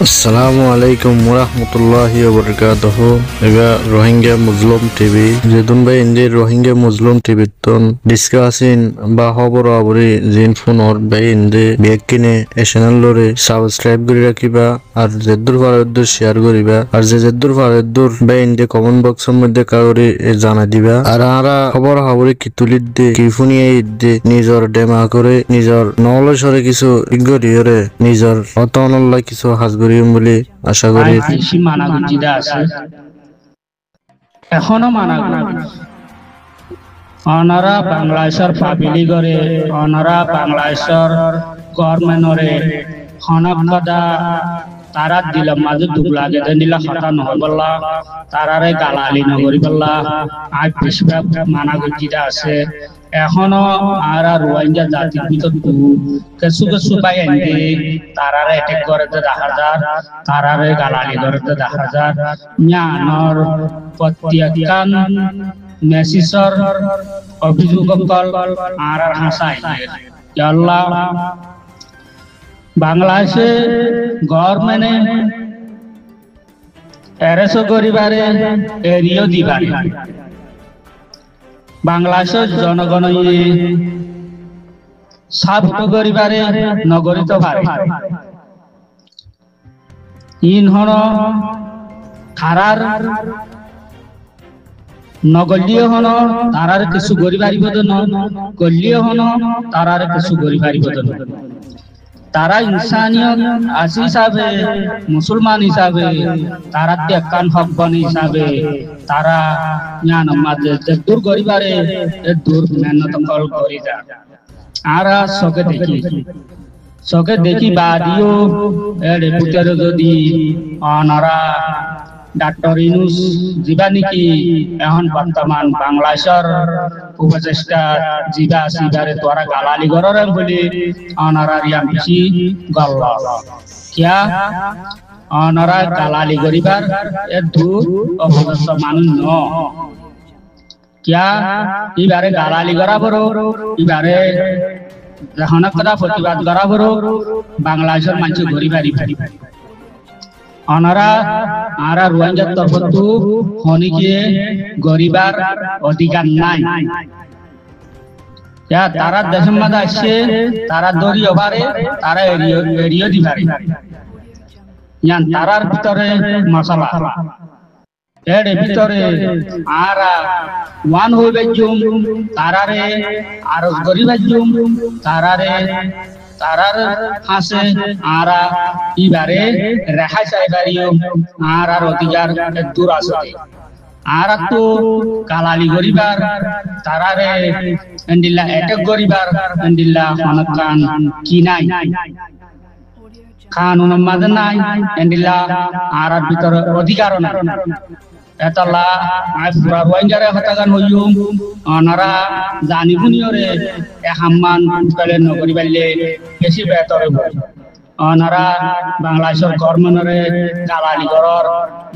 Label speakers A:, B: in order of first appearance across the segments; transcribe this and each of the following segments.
A: আসসালামু আলাইকুম ওরহমতুল্লাহি ওবরকাতুহু। এগা রোহিঙ্গা মুসলিম টিভি যেদুন ভাই ইন্দি রোহিঙ্গা মুসলিম টিভি তন ডিসকাসিন বা খবর আবরি জিন ফোনর ভাই ইন্দি বেকিনে এ চ্যানেল লরে সাবস্ক্রাইব করে রাখিবা আর যেদুর ফারদুর শেয়ার করিবা আর যেদুর ফারদুর ভাই ইন্দি কমেন্ট বক্সের মধ্যে কাউরি জানা দিবা আর আরা খবর আবরি কি তুলিদ দে কি ফুনিয়ে ইদ্দে নিজর ডেমা করে নিজর নলেজরে কিছু ইগরিয়রে নিজর অতনল্লা কিছু হাজগরি বলে আশা করি।
B: বেশি মানাগুজিদা আছে এখনো অনারা বাংলাদেশের পাবিলি করে অনারা বাংলাদেশের গভর্নমেন্টরে হনক কথা তারা দিল মাঝে দুঃখ লাগে দিলা কথা নহয় বললা তারারে গালালি নগরী বললা আজ বেশিরভাগ মানাগুজিদা আছে এখনো আর রোহিঙ্গা জাতির ভিতর কিছু কিছু পাই এনে তারারে অ্যাটাক করতে দেখা যায় তারারে গালালি করতে দেখা যায় জ্ঞানর প্রত্যেকখান মেসেজর অভিযোগকল আর হাসাই আল্লাহ বাংলাদেশে গভর্নমেন্টে এরেসো করিবারে এরিও দিবারে বাংলাদেশের জনগণ সাবত করিবারে নগরিত পারে ইন হন খারার নগলীয় হন তারার কিছু গরিবারিব গলীয় হন তারার কিছু গরিবারিব তারা ইনসানিয়ত আসি হিসাবে মুসলমান হিসাবে তারা ত্যাগান হকবন হিসাবে তারা জ্ঞান মাঝে দূর করিবারে দূর মেহনত কল করি যা আর চকে দেখি বাদিও এড়ে পুতের যদি অনারা ডাক্তার ইনুস জিবা নাকি এখন বর্তমান বাংলাদেশের উপদেষ্টা জিবা সিবারে তোরা গালালি গররেন বলি অনারা রিয়াম বেশি গল্ল কিয়া অনারা গালালি গরিবার এর দূর অবস্থ মানুষ ন কিয়া ইবারে গালালি করা বড় ইবারে হনক কথা প্রতিবাদ করা বড় বাংলাদেশের মানুষ গরিবারি অনারা আরা রোহিঙ্গার তরফতু হনিকে গরিবার অধিকার নাই তারা দেশের মাঝে আসছে তারা দড়ি ওভারে তারা এরিও দিবারে তারার ভিতরে মশলা এর ভিতরে আরা ওয়ান হইবে জুম তারারে আর গরিবার জুম তারারে তারার হাসে আরা ইবারে রেহাই চাইবারিও আর অধিকার দূর আছে আর তো কালালি গরিবার তারারে এন্ডিল্লা অ্যাটাক গরিবার এন্ডিল্লা হনকান কি নাই কানুন মাঝে নাই এন্ডিল্লা আর ভিতরে অধিকার নাই এতলা পুরা রোহিঙ্গারে হতাগান হইম অনারা জানি বুনিয়রে এহাম্মান পেলে নগরী বাড়লে বেশি বেতরে অনারা বাংলাদেশের গভর্নমেন্টরে গালালি করর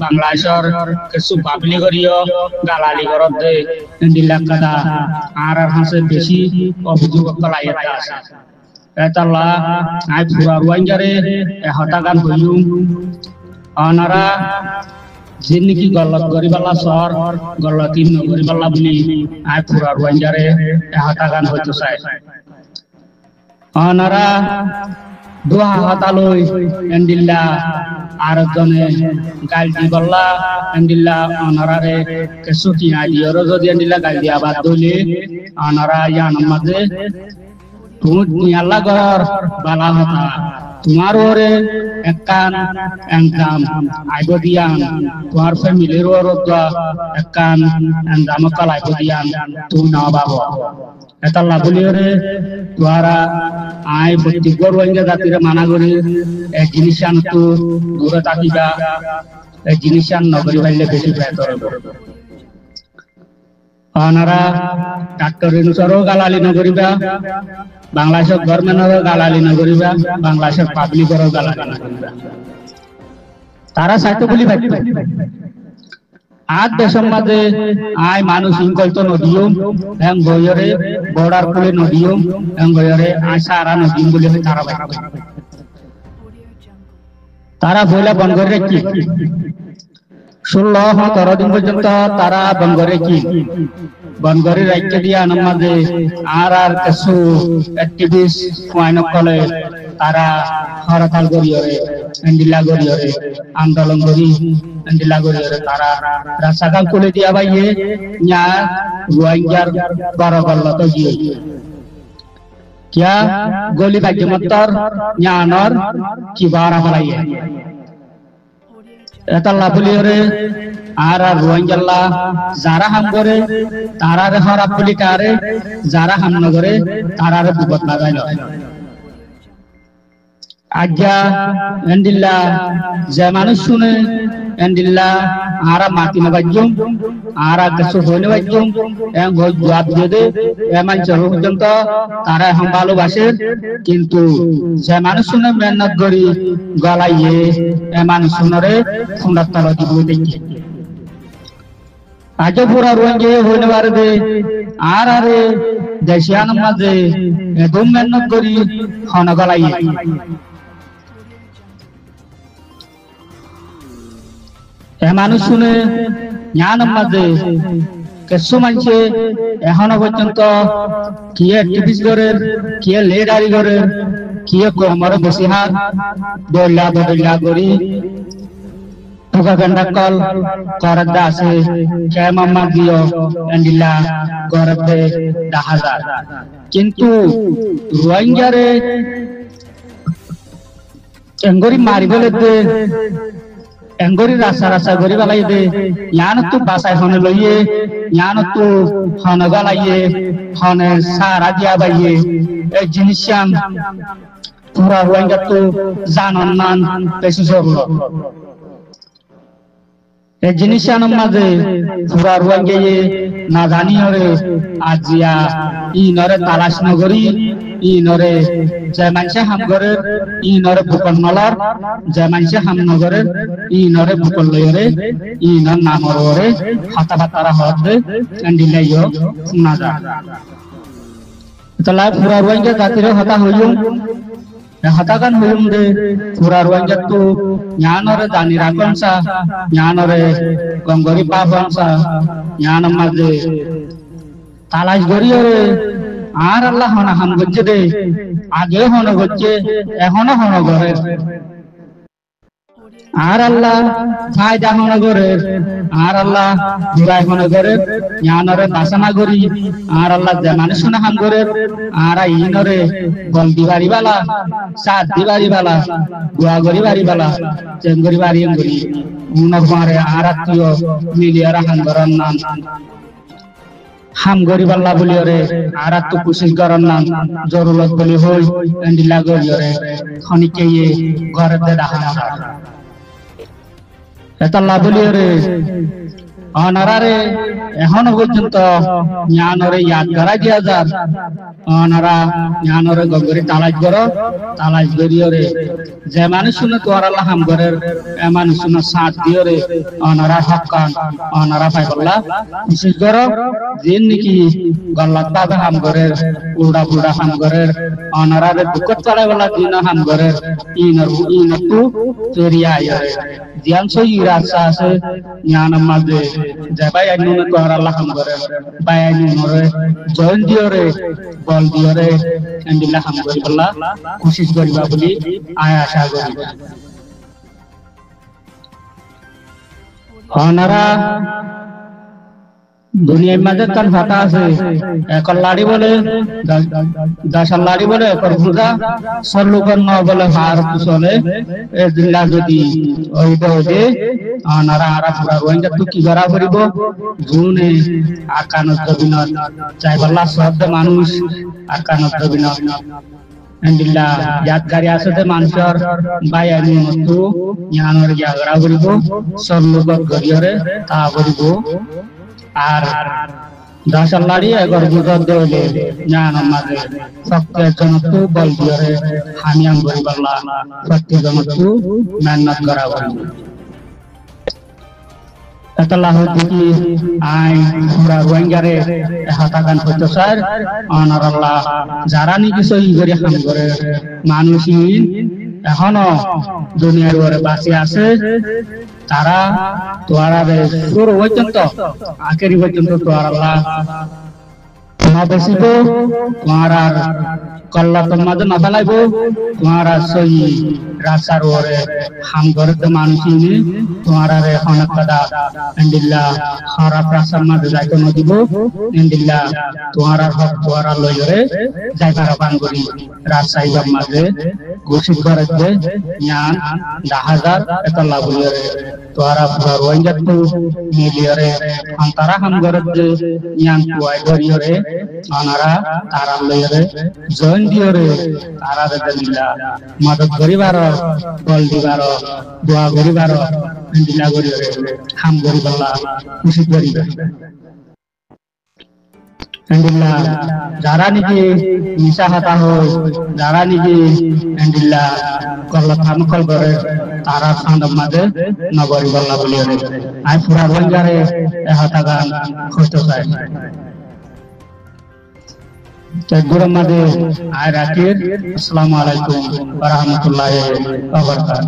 B: বাংলাদেশের কিছু পাবলি করিও গালালি করর দে দিল্লা কথা আর হাসে বেশি অভিযোগ কলাইতে আছে এতলা পুরা রোহিঙ্গারে হতাগান হইম অনারা জিন্দিগি গলত গরিবাল্লা শহর গলতি গরিবাল্লা বলি আয় পুরা রোহিঙ্গারে হতাগান হইতে চায় অনারা দোয়া হতালই এন্ডিল্লা আর জনে গাল দি বললা এন্ডিল্লা অনারারে কিছু কিনা দিও যদি এন্ডিল্লা গাল দিয়া বাদ দইলে অনারা ইয়ান মাঝে তুমি আল্লাহ ঘর বালা হতা তোমার ওরে একান এনকাম আইব দিয়ান তোমার ফ্যামিলির ওরদা একান এনকাম কাল আইব দিয়ান তুমি না বাবা এতাল্লা বলিওরে তোরা আই প্রত্যেক রোহিঙ্গা জাতির মানা করি এক জিনিস আন তো দূরে থাকিবা এক জিনিস আন নগরী ভাইলে বেশি বেতর অনারা ডাক্তার অনুসারও গালালি নগরিবা বাংলাদেশের গভর্নমেন্টেরও গালালি নগরিবা বাংলাদেশের পাবলিকেরও গালালি নগরিবা তারা সাইতো বলি ভাববে আজ দেশের মাঝে আয় মানুষ ইনকলতো নদীও এং বয়রে বর্ডার কুলে নদীও এং বয়রে আয় সারা নদী বলে তারা ভাববে তারা বইলা বন করে রেখি 16-17 দিন পর্যন্ত তারা বন করে রেখি বন করে রাখতে দিয়া মাঝে আর কিছু অ্যাক্টিভিস্ট পয়েন্ট কলে তারা হরতাল করিয়রে এন্ডিলা করিয়রে আন্দোলন করি এন্ডিলা করিয়রে তারা রাস্তাঘাট খুলে দিয়া বাইয়ে nya রোহিঙ্গার বড়গল্লত গিয়ে क्या गोली बाजी मत्तर न्यानर की बारा मलाइए एतल्ला पुलियोरे आरा रोहिंग्याला जारा हम करे तारा रे हरा पुली कारे जारा हम नगरे तारा रे बुबत लागाइलो आज्ञा एंडिल्ला जे मानुष शुने एंडिल्ला आरा माटी में बज्जुम आरा कसु होने बज्जुम एम बहुत जवाब दे दे एमान चलो जनता तारा हम बालो बासे किंतु जे मानुष शुने मेहनत करी गलाइए एमान शुनरे फुंडत तलो दिबो देखी आज पूरा रोंगे होने वाले दे आरा रे देशियान माजे एकदम मेहनत करी खाना गलाइए মানুষ শুনে জ্ঞান মাঝে কিছু মানুষে এখনো পর্যন্ত কিয়ে অ্যাক্টিভিস্ট করে কিয়ে লিডারি করে কিয়ে কমরে বসে হাত দৌড়লা বদলা করি প্রোপাগান্ডা কল করদা আছে কেমাম্মা দিও এন্ডিলা গরতে দাহাজার কিন্তু রোহিঙ্গারে এঙ্গরি মারি বলে দে एंगोरी रासा रासा गोरी वाला दे यान तो बासाय होने लोये यान तो होने वाला ये होने सारा दिया बाये एक जिनिसियन पूरा रोहिंग्या तो जानन मान पेशु जोरो एक जिनिसियन माजे पूरा रोहिंग्या ये नाजानी होरे आजिया इ नरे तालाश नगरी इ नरे जय मानसे हम करे इ नरे बुकन नलर जय मानसे हम नगरे इ नरे बुकन लयरे इ नर नामरे हाता बातारा हदे एंडिलायो नाजा तला पूरा रोहिंग्या जातिरे हता होयुम हताकान होयुम दे पूरा रोहिंग्या तो न्यानरे जानि रागनसा न्यानरे गंगोरी पापनसा न्यान माजे तालाश गरियरे আর আল্লাহ হনা হাম গজ্জে দে আগে হন গজ্জে এখনো হন গরে আর আল্লাহ ফায়দা হন গরে আর আল্লাহ বুরাই হন গরে জ্ঞানরে বাসনা করি আর আল্লাহ যে মানুষ না হাম গরে আর ইনরে বল দিবারি বালা সাত দিবারি বালা গুয়া গরি বাড়ি বালা চেঙ্গরি বাড়ি এঙ্গরি উনক মারে আর আত্মীয় মিলিয়ারা হাম গরন নাম हम गरीब अल्लाह बोलियो रे आरा तो कोशिश करन ना जरूरत बोली होई एंडिला गरियो रे खनि के ये घर दे रहा एतल्ला बोलियो रे अनारा रे एहन पर्यন্ত জ্ঞানরে याद करा दिया जा अनारा জ্ঞানরে गगरी तालाज गरियो रे जे मानुष सुने तो आल्लाह हम गरे ए मानुष सुने साथ दियो रे अनारा हक्कान अनारा फाइबल्ला कोशिश करो जिन निकी गलत बाबे हम गरे उल्टा पुल्टा हम गरे अनारा रे दुकत चले वाला दिन हम गरे इन तू तेरिया आयो जियान सो इरासा से ज्ञान मादे जबाय आनु न तो आल्लाह हम गरे बाय आनु रे जॉइन दियो रे बल दियो रे एंडिला हम गरे बल्ला कोशिश करिबा बोली आया आशा करिबा अनारा दुनिया में कन फाता আছে একর লাড়ি বলে 10 লাড়ি বলে একর বুদা সরলুকন ন বলে হার কুসলে এ দিলা যদি ওই দে আনারা আরা পুরা রোহিঙ্গা তো কি করা করিব জুনে আকানত বিনত চাইবাল্লা শব্দ মানুষ আকানত বিনত এন্ডিলা यादगारी আসতে মানুষের বায়ানি মতো জ্ঞানর জাগরা করিব সরলুকন গরিয়রে তা করিব আর 10 লাড়ি এগর বুঝর দেলে জ্ঞান আমাদের সত্যের জন্য তো বল দিয়ে হামিয়াম গরিবাল্লা সত্যের জন্য তো মেহনত করা বলি এতলা হতে কি আই পুরা রোহিঙ্গারে হাতাগান হতো স্যার অনার আল্লাহ যারা নি কিছু ই করে হাম করে মানুষই এখনো দুনিয়ার ওরে বাঁচি আছে তারা তোয়ারারে সুর পর্যন্ত আখেরি পর্যন্ত তোয়ারাল্লাহ বেসিব তোমার কল্লা তোমাদের না ফেলাইব তোমার সই রাস্তার ওরে হাম ঘরে মানুষ তোমার অনেক কথা এন্ডিল্লা খারাপ রাস্তার মাঝে যাইতে ন দিব এন্ডিল্লা তোমার হক তোমার লইরে যাইবার বান করি রাজশাহী মাঝে ঘোষিত করে জ্ঞান 10,000 এত লাভ লইরে তোরা পুরা রোহিঙ্গা তো মিলিয়রে আন্তরা হাম ঘরে জ্ঞান কুয়াই ধরিয়রে আনারা তারা লইরে জয়েন দিয়রে তারা দিলা মদত করিবার বল দিবার দোয়া করিবার দিলা করিয়রে হাম করিবাল্লা খুশি করিবে এন্ডিল্লা যারা নিজে নিশা হাতা হয় যারা নিজে এন্ডিল্লা কল্লা থামকল করে তারা সান্দম মাঝে নগরী বল্লা বলিয়ে আই পুরা রোহিঙ্গারে হাতা গান কষ্ট চাই গুরু মাঝে আয় রাখির আসসালামু আলাইকুম ওয়া রাহমাতুল্লাহি ওয়া বারাকাতুহু।